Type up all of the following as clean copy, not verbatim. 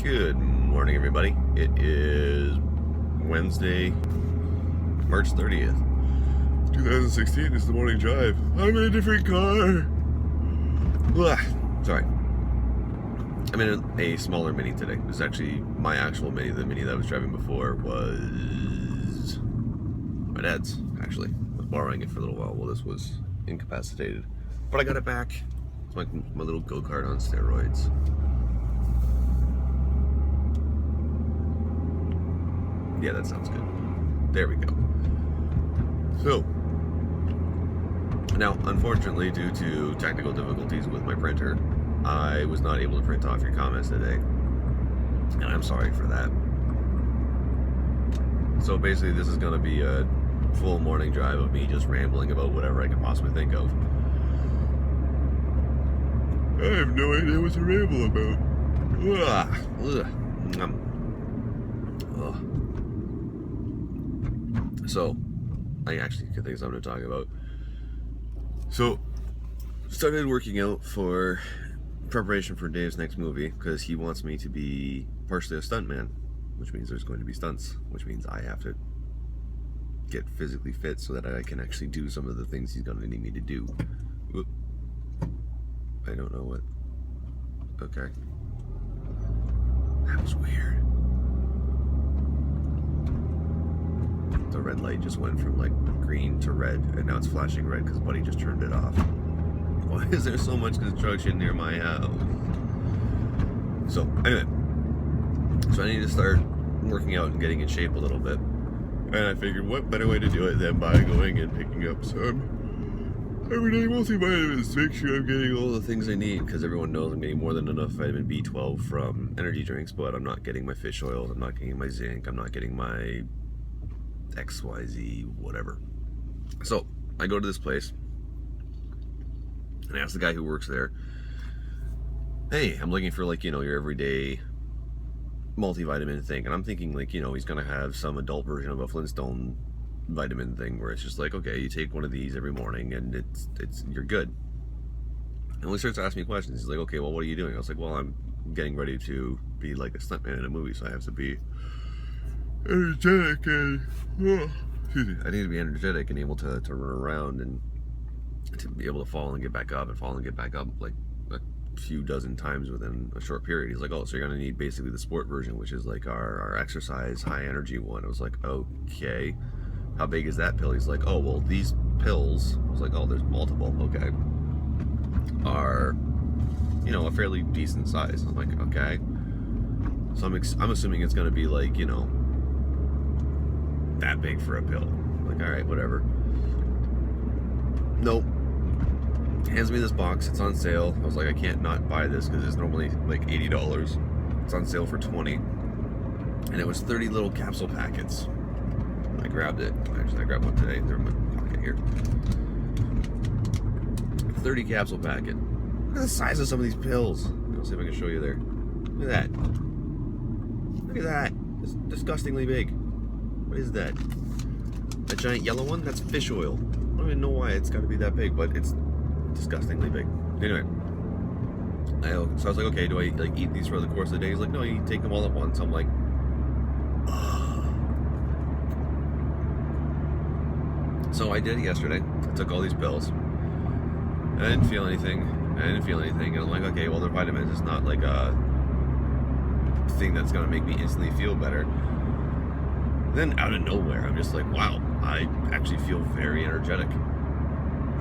Good morning, everybody. It is Wednesday, March 30th, 2016. This is the morning drive. I'm in a different car. Sorry. I'm in a smaller Mini today. This is actually my actual Mini. The Mini that I was driving before was my dad's, actually. I was borrowing it for a little while this was incapacitated. But I got it back. It's my little go-kart on steroids. Yeah, that sounds good. There we go. So, now, unfortunately, due to technical difficulties with my printer, I was not able to print off your comments today. And I'm sorry for that. So basically, this is going to be a full morning drive of me just rambling about whatever I can possibly think of. I have no idea what to ramble about. So, I actually could think of something to talk about. So, started working out for preparation for Dave's next movie because he wants me to be partially a stuntman, which means there's going to be stunts, which means I have to get physically fit so that I can actually do some of the things he's going to need me to do. Oop. I don't know what. Okay. That was weird. The red light just went from like green to red, and now it's flashing red because Buddy just turned it off. Why is there so much construction near my house? So, anyway. So I need to start working out and getting in shape a little bit. And I figured what better way to do it than by going and picking up some everyday multivitamins to make sure I'm getting all the things I need, because everyone knows I'm getting more than enough vitamin B12 from energy drinks, but I'm not getting my fish oil, I'm not getting my zinc, I'm not getting my XYZ, whatever. So I go to this place and I ask the guy who works there, hey, I'm looking for like, your everyday multivitamin thing. And I'm thinking like, he's gonna have some adult version of a Flintstone vitamin thing where it's just like, okay, you take one of these every morning and it's you're good. And when he starts asking me questions, he's like, okay, well, what are you doing? I was like, well, I'm getting ready to be like a stuntman in a movie, so I have to be energetic and excuse me, I need to be energetic and able to run around and to be able to fall and get back up and fall and get back up like a few dozen times within a short period. He's like, oh, so you're gonna need basically the sport version, which is like our exercise high energy one. I was like, okay, how big is that pill? He's like, oh, well, these pills, I was like, oh, there's multiple, okay, are a fairly decent size. I'm like, okay, so I'm assuming it's gonna be like that big for a pill. Like, all right, whatever. Nope. Hands me this box. It's on sale. I was like, I can't not buy this because it's normally like $80. It's on sale for $20, and it was 30 little capsule packets. I grabbed it. Actually, I grabbed one today. They're in my pocket here. 30 capsule packet. Look at the size of some of these pills. Let's see if I can show you there. Look at that. Look at that. It's disgustingly big. What is that? That giant yellow one? That's fish oil. I don't even know why it's got to be that big, but it's disgustingly big. Anyway, so I was like, okay, do I like eat these for the course of the day? He's like, no, you take them all at once. I'm like, oh. So I did it yesterday. I took all these pills. I didn't feel anything. And I'm like, okay, well, they're vitamins. It's not like a thing that's gonna make me instantly feel better. Then out of nowhere, I'm just like, wow, I actually feel very energetic.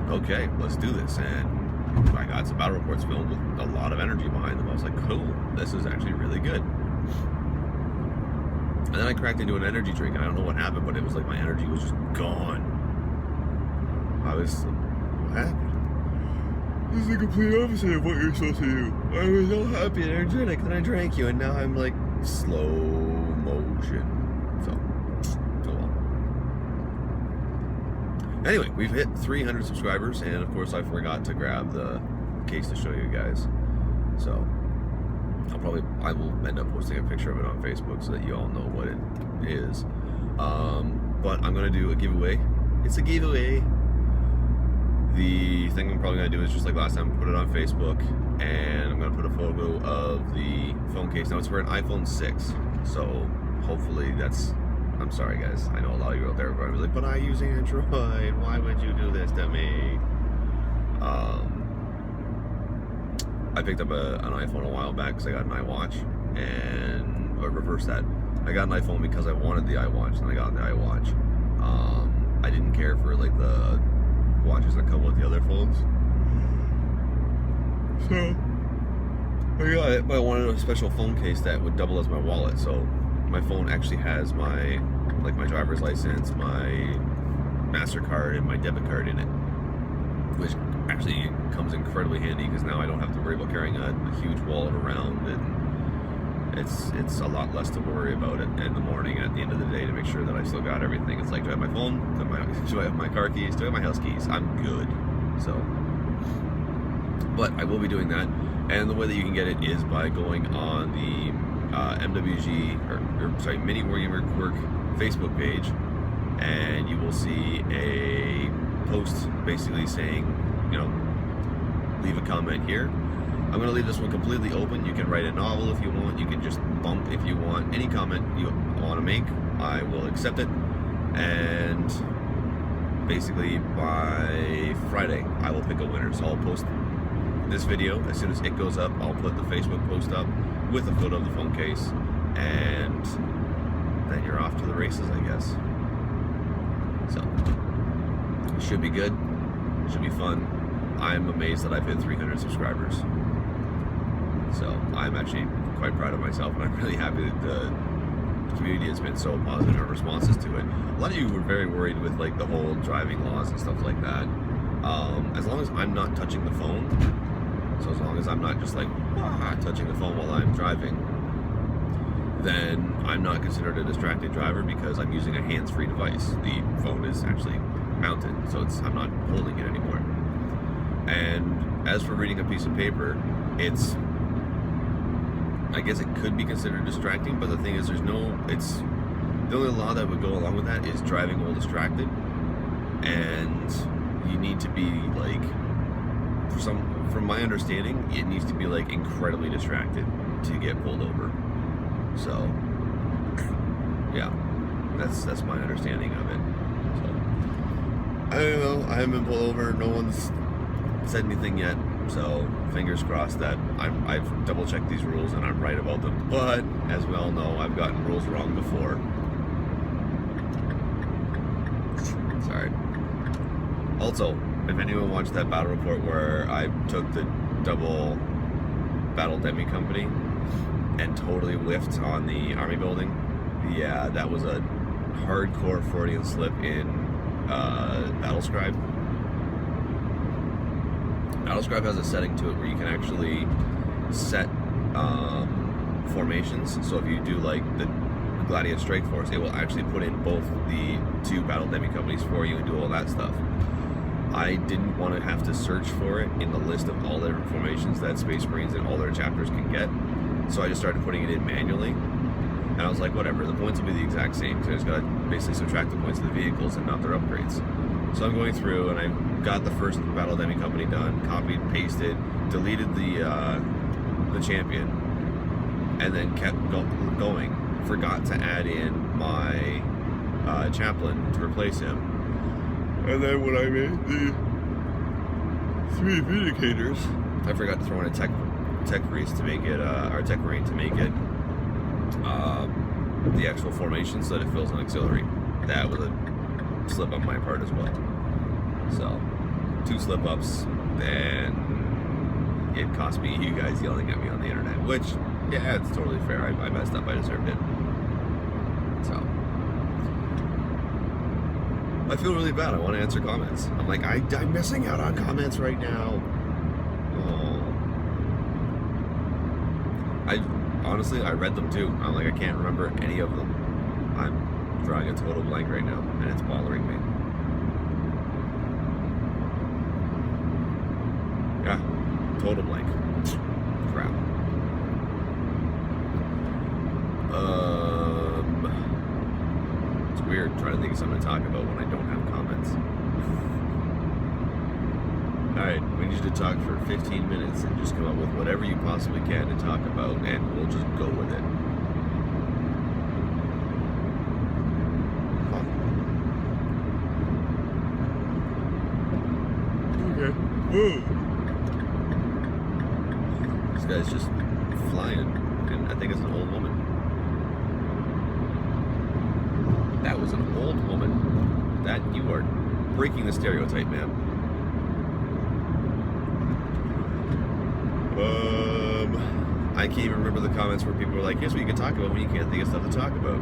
Okay, let's do this. And I got some battle reports filmed with a lot of energy behind them. I was like, cool, this is actually really good. And then I cracked into an energy drink, and I don't know what happened, but it was like my energy was just gone. I was, what happened? This is the complete opposite of what you're supposed to do. I was all happy and energetic, then I drank you, and now I'm like slow motion. So, oh well. Anyway, we've hit 300 subscribers, and of course I forgot to grab the case to show you guys. So, I will end up posting a picture of it on Facebook so that you all know what it is. But I'm gonna do a giveaway. It's a giveaway. The thing I'm probably going to do is just like last time, put it on Facebook, and I'm going to put a photo of the phone phone case. Now it's for an iPhone 6, so hopefully that's... I'm sorry, guys. I know a lot of you out there are going to be like, but I use Android. Why would you do this to me? I picked up an iPhone a while back because I got an iWatch, or reverse that. I got an iPhone because I wanted the iWatch, and I got the iWatch. I didn't care for like the watches that come with the other phones, so I got it. But I wanted a special phone case that would double as my wallet. So my phone actually has my driver's license, my MasterCard, and my debit card in it, which actually comes incredibly handy because now I don't have to worry about carrying a huge wallet around, and it's a lot less to worry about it in the morning and at the end of the day to make sure that I still got everything. It's like, do I have my phone? Do I have my car keys? Do I have my house keys? I'm good. So, but I will be doing that, and the way that you can get it is by going on the Mini Wargamer Quirk Facebook page, and you will see a post basically saying, leave a comment here. I'm going to leave this one completely open. You can write a novel if you want. You can just bump if you want. Any comment you want to make, I will accept it. And basically by Friday, I will pick a winner. So I'll post this video. As soon as it goes up, I'll put the Facebook post up with a photo of the phone case. And then you're off to the races, I guess. So, it should be good. It should be fun. I'm amazed that I've hit 300 subscribers. So I'm actually quite proud of myself, and I'm really happy that the community has been so positive in responses to it. A lot of you were very worried with like the whole driving laws and stuff like that. As long as I'm not touching the phone, so as long as I'm not just like touching the phone while I'm driving, then I'm not considered a distracted driver because I'm using a hands-free device. The phone is actually mounted, so I'm not holding it anymore. And as for reading a piece of paper, I guess it could be considered distracting, but the thing is the only law that would go along with that is driving while distracted, and you need to be like, from my understanding, it needs to be like incredibly distracted to get pulled over. So yeah, that's my understanding of it. So I don't know, I haven't been pulled over, no one's said anything yet, so fingers crossed that I've double checked these rules and I'm right about them. But as we all know, I've gotten rules wrong before. Sorry. Also, if anyone watched that battle report where I took the double battle demi company and totally whiffed on the army building, yeah, that was a hardcore Freudian slip in Battlescribe. Battlescribe has a setting to it where you can actually set formations. So if you do like the Gladiator Strike Force, it will actually put in both the two battle demi companies for you and do all that stuff. I didn't want to have to search for it in the list of all the different formations that Space Marines and all their chapters can get. So I just started putting it in manually. And I was like, whatever, the points will be the exact same. So I just got to basically subtract the points of the vehicles and not their upgrades. So I'm going through and I got the first battle demi company done, copied, pasted, deleted the champion, and then kept going. Forgot to add in my chaplain to replace him. And then when I made the 3 vindicators, I forgot to throw in a tech priest to make it, or tech marine to make it the actual formation so that it fills an auxiliary. That was a slip on my part as well. So 2 slip ups, and it cost me you guys yelling at me on the internet, which, yeah, it's totally fair. I messed up, I deserved it. So I feel really bad. I want to answer comments. I'm like, I'm missing out on comments right now. Oh. Honestly, I read them too. I'm like, I can't remember any of them. I'm drawing a total blank right now, and it's bothering me. Yeah, total blank. Crap. It's weird trying to think of something to talk about when I don't have comments. Alright, we need you to talk for 15 minutes and just come up with whatever you possibly can to talk about, and we'll just go This guy's just flying, and I think it's an old woman. That was an old woman. That you are breaking the stereotype, ma'am. I can't even remember the comments where people were like, here's what you can talk about when you can't think of stuff to talk about.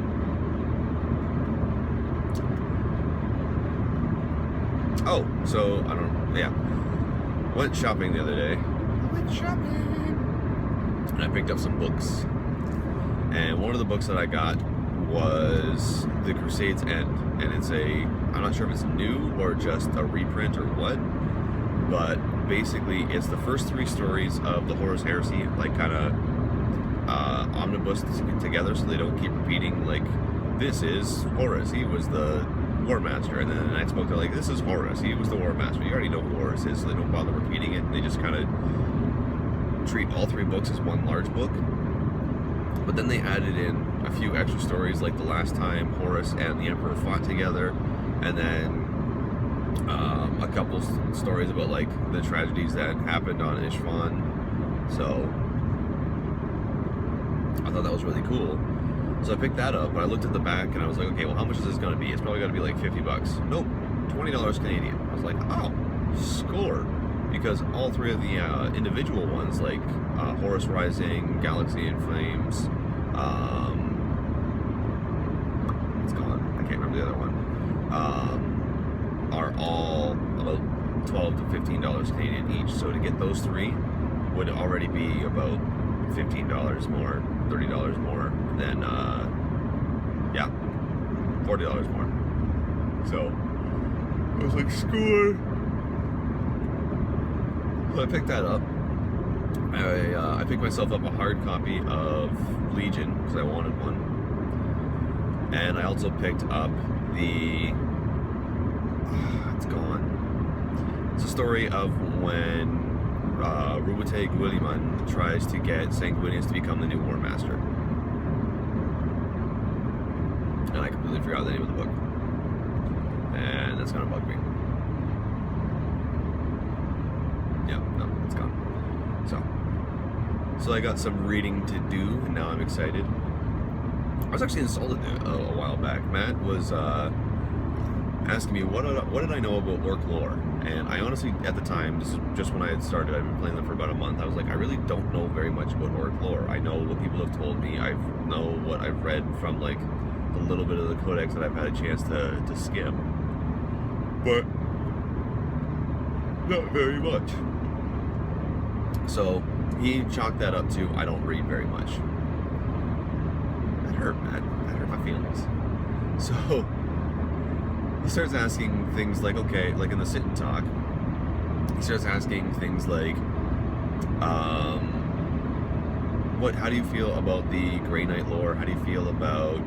Oh, so, I don't know, yeah. Went shopping the other day. And I picked up some books. And one of the books that I got was The Crusade's End. And it's I'm not sure if it's new or just a reprint or what. But basically, it's the first 3 stories of the Horus Heresy, like kind of omnibus together, so they don't keep repeating. Like, this is Horus, he was the War Master, and then the next book they're like, this is Horus, he was the War Master. You already know who Horus is, so they don't bother repeating it. They just kind of treat all 3 books as one large book. But then they added in a few extra stories, like the last time Horus and the Emperor fought together, and then a couple stories about like the tragedies that happened on Ishvan. So I thought that was really cool. So I picked that up, but I looked at the back and I was like, okay, well, how much is this going to be? It's probably going to be like $50. Nope, $20 Canadian. I was like, oh, score. Because all 3 of the individual ones, like Horus Rising, Galaxy in Flames, it's gone. I can't remember the other one. Are all about $12 to $15 Canadian each. So to get those 3 would already be about $15 more, $30 more than, yeah, $40 more. So I was like, score. So I picked that up. I picked myself up a hard copy of Legion because I wanted one. And I also picked up the... it's gone. It's a story of when Rubate Guilliman tries to get Sanguinius to become the new War Master. And I completely forgot the name of the book. And that's gonna bug me. Yeah, no, it's gone. So I got some reading to do, and now I'm excited. I was actually insulted a while back. Matt was asking me what did I know about Orc lore, and I honestly, at the time, this is just when I had started, I've been playing them for about a month, I was like, I really don't know very much about Orc lore. I know what people have told me, I know what I've read from like the little bit of the codex that I've had a chance to skim, but not very much. So he chalked that up to, I don't read very much. That hurt, Matt. That hurt my feelings. So he starts asking things like, okay, like in the sit and talk, he starts asking things like, how do you feel about the Grey Knight lore? How do you feel about,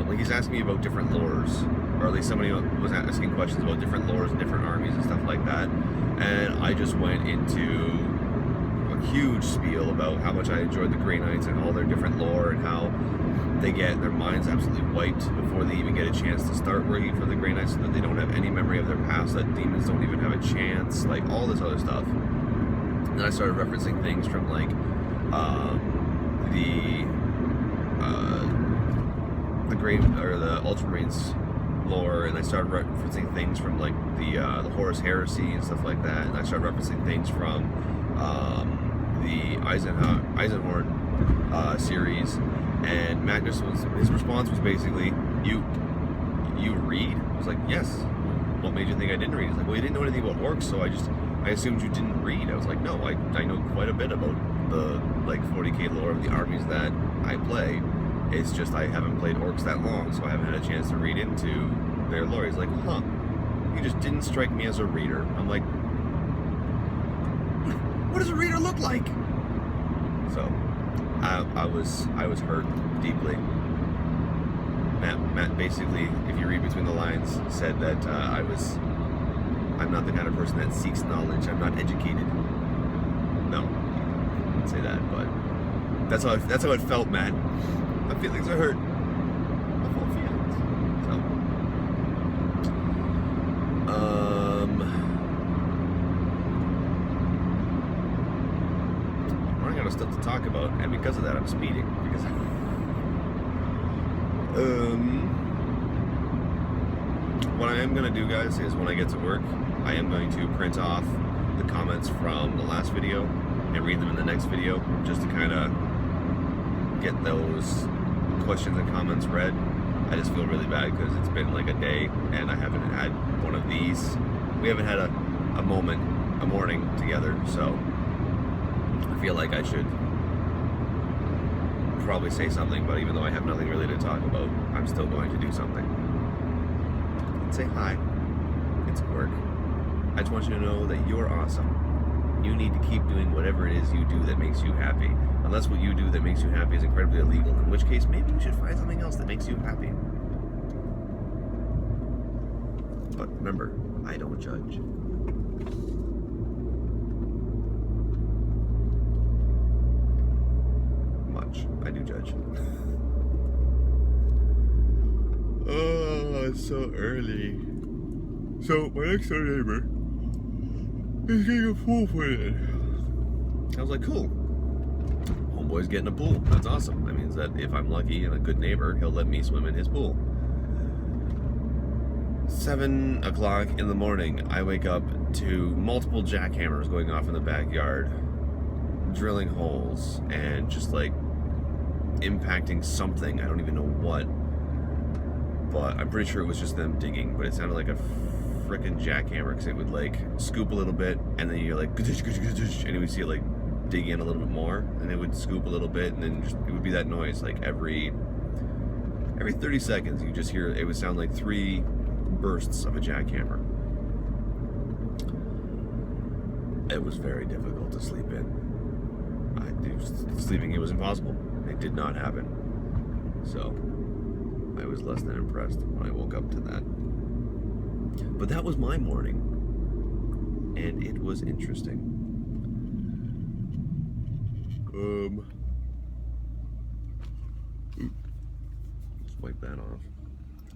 like he's asking me about different lores, or at least somebody was asking questions about different lores and different armies and stuff like that. And I just went into a huge spiel about how much I enjoyed the Grey Knights and all their different lore, and how they get their minds absolutely wiped before they even get a chance to start working for the Grey Knights, so that they don't have any memory of their past, that demons don't even have a chance, like all this other stuff. And I started referencing things from like the Great, or the Ultramarines lore, and I started referencing things from like the Horus Heresy and stuff like that, and I started referencing things from the Eisenhorn series. And Magnus his response was basically, you read? I was like, yes. What made you think I didn't read? He's like, well, you didn't know anything about orcs, so I assumed you didn't read. I was like, no, I know quite a bit about the like 40k lore of the armies that I play. It's just I haven't played orcs that long, so I haven't had a chance to read into their lore. He's like, huh, you just didn't strike me as a reader. I'm like, what does a reader look like? So I was hurt deeply. Matt basically, if you read between the lines, said that I'm not the kind of person that seeks knowledge. I'm not educated. No, I didn't say that, but that's how it felt, Matt. My feelings are hurt. My full feelings. So, talk about, and because of that, I'm speeding. Because what I am going to do, guys, is when I get to work, I am going to print off the comments from the last video and read them in the next video, just to kind of get those questions and comments read. I just feel really bad because it's been like a day and I haven't had one of these. We haven't had a morning together, so I feel like I should probably say something, but even though I have nothing really to talk about, I'm still going to do something. Say hi. It's Quirk. I just want you to know that you're awesome. You need to keep doing whatever it is you do that makes you happy. Unless what you do that makes you happy is incredibly illegal, in which case maybe you should find something else that makes you happy. But remember, I don't judge. Much. I do judge. Oh, it's so early. So, my next door neighbor is getting a pool put in. I was like, cool. Homeboy's getting a pool. That's awesome. That means that if I'm lucky and a good neighbor, he'll let me swim in his pool. 7 o'clock in the morning, I wake up to multiple jackhammers going off in the backyard, drilling holes, and just like impacting something. I don't even know what. But I'm pretty sure it was just them digging, but it sounded like a frickin' jackhammer because it would like scoop a little bit and then you're like, and you would see it like dig in a little bit more and it would scoop a little bit and then just, it would be that noise like every 30 seconds you just hear, it would sound like 3 bursts of a jackhammer. It was very difficult to sleep in. Sleeping, it was impossible. It did not happen. So I was less than impressed when I woke up to that. But that was my morning, and it was interesting. Let's wipe that off.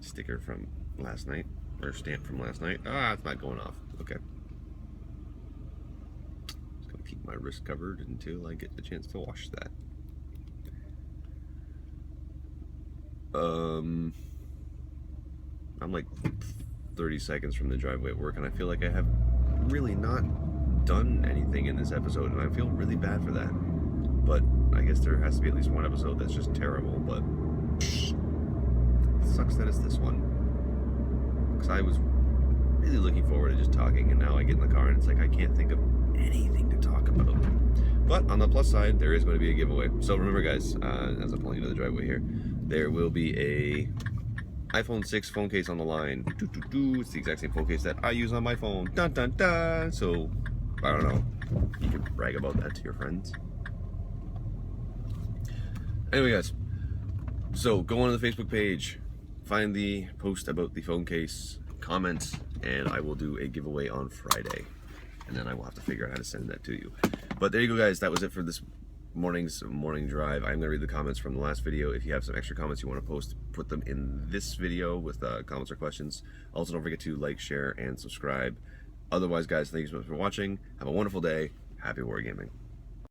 Sticker from last night, or stamp from last night. Ah, it's not going off. Okay. Just gonna keep my wrist covered until I get the chance to wash that. I'm like 30 seconds from the driveway at work, and I feel like I have really not done anything in this episode, and I feel really bad for that. But I guess there has to be at least one episode that's just terrible, but it sucks that it's this one. Because I was really looking forward to just talking, and now I get in the car and it's like I can't think of anything to talk about. But on the plus side, there is going to be a giveaway. So remember, guys, as I'm pulling into the driveway here, there will be a iPhone 6 phone case on the line. It's the exact same phone case that I use on my phone. Dun dun dun. So, I don't know. You can brag about that to your friends. Anyway, guys. So, go on to the Facebook page. Find the post about the phone case. Comment. And I will do a giveaway on Friday. And then I will have to figure out how to send that to you. But there you go, guys. That was it for this morning's morning drive. I'm going to read the comments from the last video. If you have some extra comments you want to post, put them in this video with comments or questions. Also, don't forget to like, share, and subscribe. Otherwise, guys, thank you so much for watching. Have a wonderful day. Happy wargaming.